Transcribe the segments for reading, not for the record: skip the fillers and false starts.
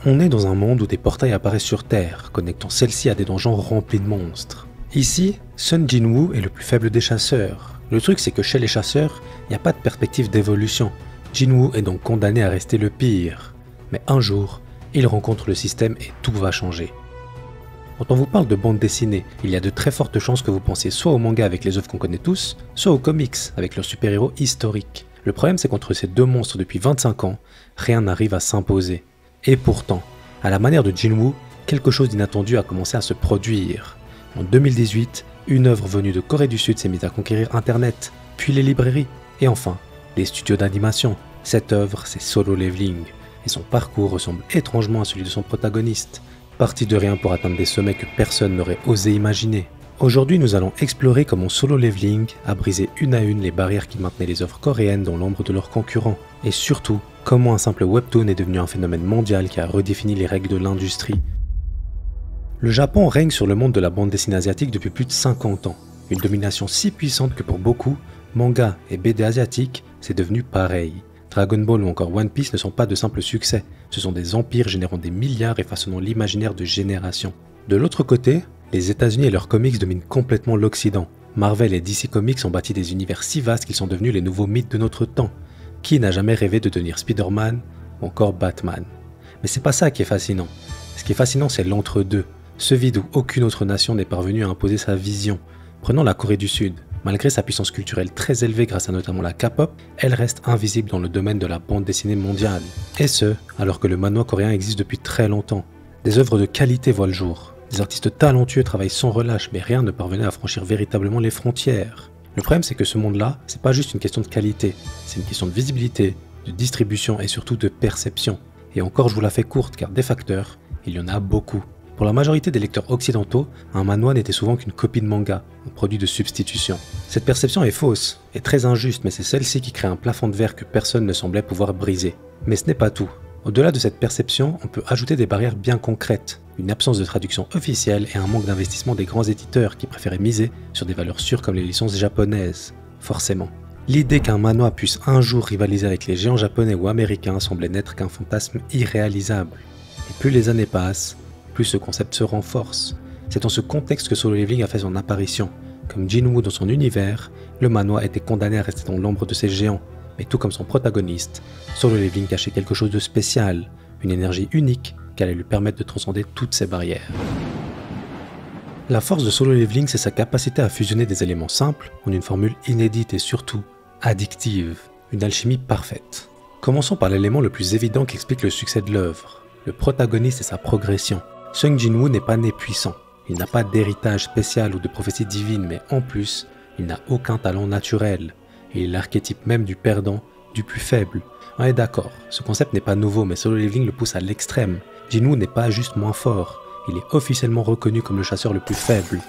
On est dans un monde où des portails apparaissent sur Terre, connectant celle-ci à des donjons remplis de monstres. Ici, Sun Jinwoo est le plus faible des chasseurs. Le truc c'est que chez les chasseurs, il n'y a pas de perspective d'évolution. Jinwoo est donc condamné à rester le pire. Mais un jour, il rencontre le système et tout va changer. Quand on vous parle de bande dessinée, il y a de très fortes chances que vous pensiez soit aux mangas avec les œuvres qu'on connaît tous, soit aux comics avec leurs super-héros historiques. Le problème c'est qu'entre ces deux monstres depuis 25 ans, rien n'arrive à s'imposer. Et pourtant, à la manière de Jinwoo, quelque chose d'inattendu a commencé à se produire. En 2018, une œuvre venue de Corée du Sud s'est mise à conquérir Internet, puis les librairies, et enfin, les studios d'animation. Cette œuvre, c'est Solo Leveling, et son parcours ressemble étrangement à celui de son protagoniste. Parti de rien pour atteindre des sommets que personne n'aurait osé imaginer. Aujourd'hui, nous allons explorer comment Solo Leveling a brisé une à une les barrières qui maintenaient les œuvres coréennes dans l'ombre de leurs concurrents. Et surtout, comment un simple webtoon est devenu un phénomène mondial qui a redéfini les règles de l'industrie. Le Japon règne sur le monde de la bande dessinée asiatique depuis plus de 50 ans. Une domination si puissante que pour beaucoup, manga et BD asiatiques, c'est devenu pareil. Dragon Ball ou encore One Piece ne sont pas de simples succès, ce sont des empires générant des milliards et façonnant l'imaginaire de générations. De l'autre côté, les États-Unis et leurs comics dominent complètement l'Occident. Marvel et DC Comics ont bâti des univers si vastes qu'ils sont devenus les nouveaux mythes de notre temps. Qui n'a jamais rêvé de devenir Spider-Man ou encore Batman? Mais c'est pas ça qui est fascinant. Ce qui est fascinant, c'est l'entre-deux, ce vide où aucune autre nation n'est parvenue à imposer sa vision. Prenons la Corée du Sud. Malgré sa puissance culturelle très élevée grâce à notamment la K-pop, elle reste invisible dans le domaine de la bande dessinée mondiale. Et ce, alors que le manhwa coréen existe depuis très longtemps. Des œuvres de qualité voient le jour. Des artistes talentueux travaillent sans relâche, mais rien ne parvenait à franchir véritablement les frontières. Le problème c'est que ce monde-là, c'est pas juste une question de qualité, c'est une question de visibilité, de distribution et surtout de perception. Et encore je vous la fais courte car des facteurs, il y en a beaucoup. Pour la majorité des lecteurs occidentaux, un manhwa n'était souvent qu'une copie de manga, un produit de substitution. Cette perception est fausse, et très injuste, mais c'est celle-ci qui crée un plafond de verre que personne ne semblait pouvoir briser. Mais ce n'est pas tout. Au-delà de cette perception, on peut ajouter des barrières bien concrètes, une absence de traduction officielle et un manque d'investissement des grands éditeurs qui préféraient miser sur des valeurs sûres comme les licences japonaises. Forcément. L'idée qu'un manhwa puisse un jour rivaliser avec les géants japonais ou américains semblait n'être qu'un fantasme irréalisable. Et plus les années passent, plus ce concept se renforce. C'est dans ce contexte que Solo Leveling a fait son apparition. Comme Jinwoo dans son univers, le manhwa était condamné à rester dans l'ombre de ses géants, mais tout comme son protagoniste, Solo Leveling cachait quelque chose de spécial, une énergie unique qui allait lui permettre de transcender toutes ces barrières. La force de Solo Leveling, c'est sa capacité à fusionner des éléments simples en une formule inédite et surtout addictive, une alchimie parfaite. Commençons par l'élément le plus évident qui explique le succès de l'œuvre, le protagoniste et sa progression. Sung Jinwoo n'est pas né puissant, il n'a pas d'héritage spécial ou de prophétie divine, mais en plus, il n'a aucun talent naturel. Il est l'archétype même du perdant, du plus faible. On est d'accord, ce concept n'est pas nouveau, mais Solo Leveling le pousse à l'extrême. Jinwoo n'est pas juste moins fort, il est officiellement reconnu comme le chasseur le plus faible.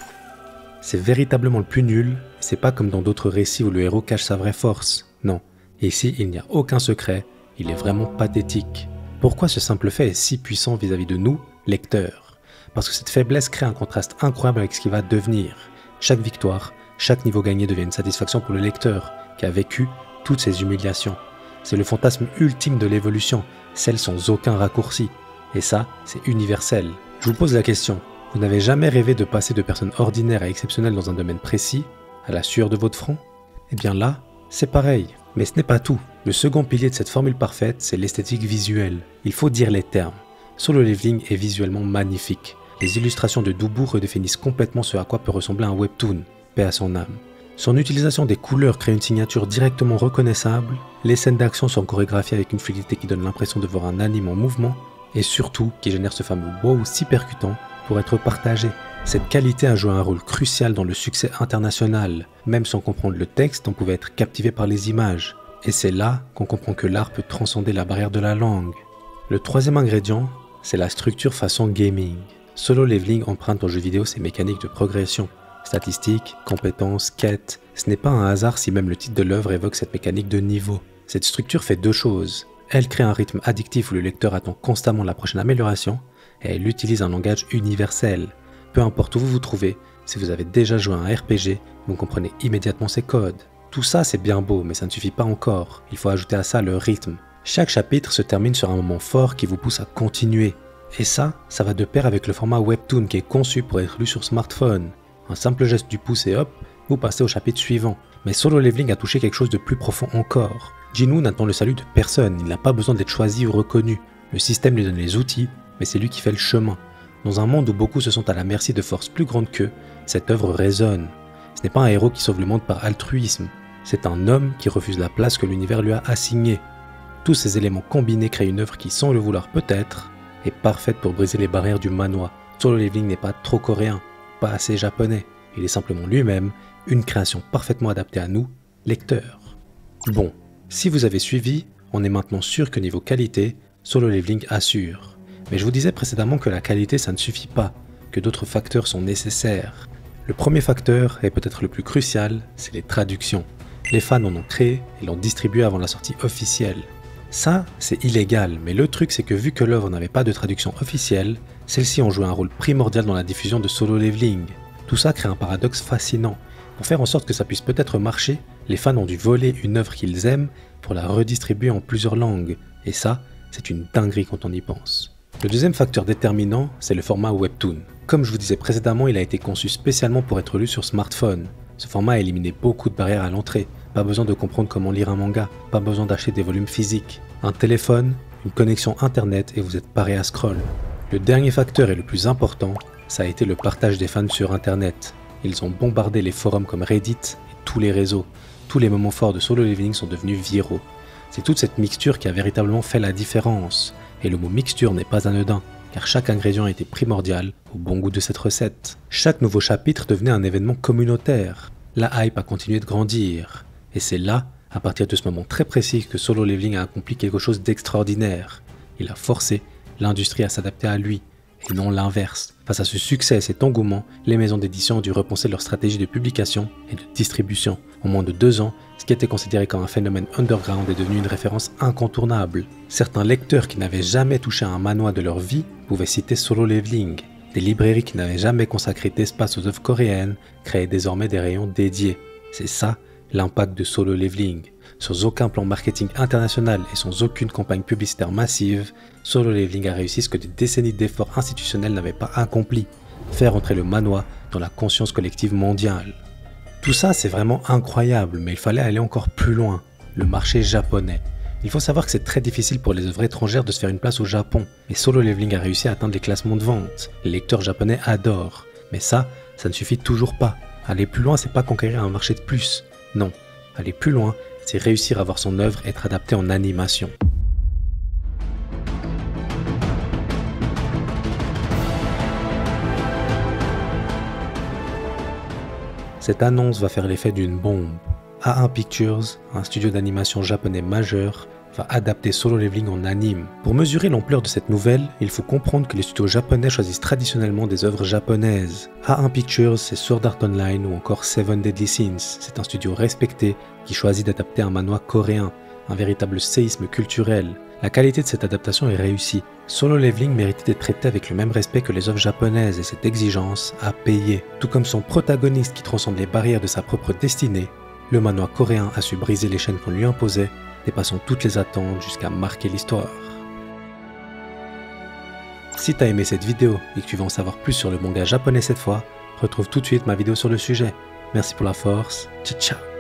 C'est véritablement le plus nul, et c'est pas comme dans d'autres récits où le héros cache sa vraie force. Non, ici il n'y a aucun secret, il est vraiment pathétique. Pourquoi ce simple fait est si puissant vis-à-vis de nous, lecteurs? Parce que cette faiblesse crée un contraste incroyable avec ce qui va devenir. Chaque victoire, chaque niveau gagné devient une satisfaction pour le lecteur, qui a vécu toutes ces humiliations. C'est le fantasme ultime de l'évolution, celle sans aucun raccourci. Et ça, c'est universel. Je vous pose la question, vous n'avez jamais rêvé de passer de personnes ordinaires à exceptionnelles dans un domaine précis, à la sueur de votre front? Eh bien là, c'est pareil. Mais ce n'est pas tout. Le second pilier de cette formule parfaite, c'est l'esthétique visuelle. Il faut dire les termes. Solo Leveling est visuellement magnifique. Les illustrations de Dubu redéfinissent complètement ce à quoi peut ressembler un webtoon, paix à son âme. Son utilisation des couleurs crée une signature directement reconnaissable, les scènes d'action sont chorégraphiées avec une fluidité qui donne l'impression de voir un anime en mouvement, et surtout qui génère ce fameux wow si percutant pour être partagé. Cette qualité a joué un rôle crucial dans le succès international. Même sans comprendre le texte, on pouvait être captivé par les images. Et c'est là qu'on comprend que l'art peut transcender la barrière de la langue. Le troisième ingrédient, c'est la structure façon gaming. Solo Leveling emprunte aux jeux vidéo ses mécaniques de progression. Statistiques, compétences, quêtes. Ce n'est pas un hasard si même le titre de l'œuvre évoque cette mécanique de niveau. Cette structure fait deux choses. Elle crée un rythme addictif où le lecteur attend constamment la prochaine amélioration, et elle utilise un langage universel. Peu importe où vous vous trouvez, si vous avez déjà joué à un RPG, vous comprenez immédiatement ses codes. Tout ça c'est bien beau, mais ça ne suffit pas encore. Il faut ajouter à ça le rythme. Chaque chapitre se termine sur un moment fort qui vous pousse à continuer. Et ça va de pair avec le format Webtoon qui est conçu pour être lu sur smartphone. Un simple geste du pouce et hop, vous passez au chapitre suivant. Mais Solo Leveling a touché quelque chose de plus profond encore. Jinwoo n'attend le salut de personne, il n'a pas besoin d'être choisi ou reconnu. Le système lui donne les outils, mais c'est lui qui fait le chemin. Dans un monde où beaucoup se sont à la merci de forces plus grandes qu'eux, cette œuvre résonne. Ce n'est pas un héros qui sauve le monde par altruisme, c'est un homme qui refuse la place que l'univers lui a assignée. Tous ces éléments combinés créent une œuvre qui, sans le vouloir peut-être, est parfaite pour briser les barrières du manhwa. Solo Leveling n'est pas trop coréen, pas assez japonais, il est simplement lui-même une création parfaitement adaptée à nous, lecteurs. Bon, si vous avez suivi, on est maintenant sûr que niveau qualité, Solo Leveling assure. Mais je vous disais précédemment que la qualité ça ne suffit pas, que d'autres facteurs sont nécessaires. Le premier facteur, et peut-être le plus crucial, c'est les traductions. Les fans en ont créé et l'ont distribué avant la sortie officielle. Ça, c'est illégal, mais le truc c'est que vu que l'œuvre n'avait pas de traduction officielle, celles-ci ont joué un rôle primordial dans la diffusion de Solo Leveling. Tout ça crée un paradoxe fascinant. Pour faire en sorte que ça puisse peut-être marcher, les fans ont dû voler une œuvre qu'ils aiment pour la redistribuer en plusieurs langues. Et ça, c'est une dinguerie quand on y pense. Le deuxième facteur déterminant, c'est le format Webtoon. Comme je vous disais précédemment, il a été conçu spécialement pour être lu sur smartphone. Ce format a éliminé beaucoup de barrières à l'entrée. Pas besoin de comprendre comment lire un manga, pas besoin d'acheter des volumes physiques. Un téléphone, une connexion internet et vous êtes paré à scroll. Le dernier facteur et le plus important, ça a été le partage des fans sur internet. Ils ont bombardé les forums comme Reddit et tous les réseaux. Tous les moments forts de Solo Leveling sont devenus viraux. C'est toute cette mixture qui a véritablement fait la différence. Et le mot mixture n'est pas anodin, car chaque ingrédient était primordial au bon goût de cette recette. Chaque nouveau chapitre devenait un événement communautaire. La hype a continué de grandir. Et c'est là, à partir de ce moment très précis, que Solo Leveling a accompli quelque chose d'extraordinaire. Il a forcé l'industrie à s'adapter à lui, et non l'inverse. Face à ce succès et cet engouement, les maisons d'édition ont dû repenser leur stratégie de publication et de distribution. En moins de 2 ans, ce qui était considéré comme un phénomène underground est devenu une référence incontournable. Certains lecteurs qui n'avaient jamais touché à un manhwa de leur vie pouvaient citer Solo Leveling. Des librairies qui n'avaient jamais consacré d'espace aux œuvres coréennes créaient désormais des rayons dédiés. C'est ça, l'impact de Solo Leveling. Sans aucun plan marketing international et sans aucune campagne publicitaire massive, Solo Leveling a réussi ce que des décennies d'efforts institutionnels n'avaient pas accompli, faire entrer le manhwa dans la conscience collective mondiale. Tout ça c'est vraiment incroyable, mais il fallait aller encore plus loin, le marché japonais. Il faut savoir que c'est très difficile pour les œuvres étrangères de se faire une place au Japon, mais Solo Leveling a réussi à atteindre les classements de vente. Les lecteurs japonais adorent, mais ça ne suffit toujours pas. Aller plus loin, c'est pas conquérir un marché de plus. Non, aller plus loin, c'est réussir à voir son œuvre être adaptée en animation. Cette annonce va faire l'effet d'une bombe. A1 Pictures, un studio d'animation japonais majeur, va adapter Solo Leveling en anime. Pour mesurer l'ampleur de cette nouvelle, il faut comprendre que les studios japonais choisissent traditionnellement des œuvres japonaises. A1 Pictures, c'est Sword Art Online ou encore Seven Deadly Sins. C'est un studio respecté qui choisit d'adapter un manhwa coréen, un véritable séisme culturel. La qualité de cette adaptation est réussie. Solo Leveling méritait d'être traité avec le même respect que les œuvres japonaises et cette exigence a payé. Tout comme son protagoniste qui transcende les barrières de sa propre destinée, le manhwa coréen a su briser les chaînes qu'on lui imposait, dépassant toutes les attentes jusqu'à marquer l'histoire. Si t'as aimé cette vidéo et que tu veux en savoir plus sur le manga japonais cette fois, retrouve tout de suite ma vidéo sur le sujet. Merci pour la force, ciao ciao.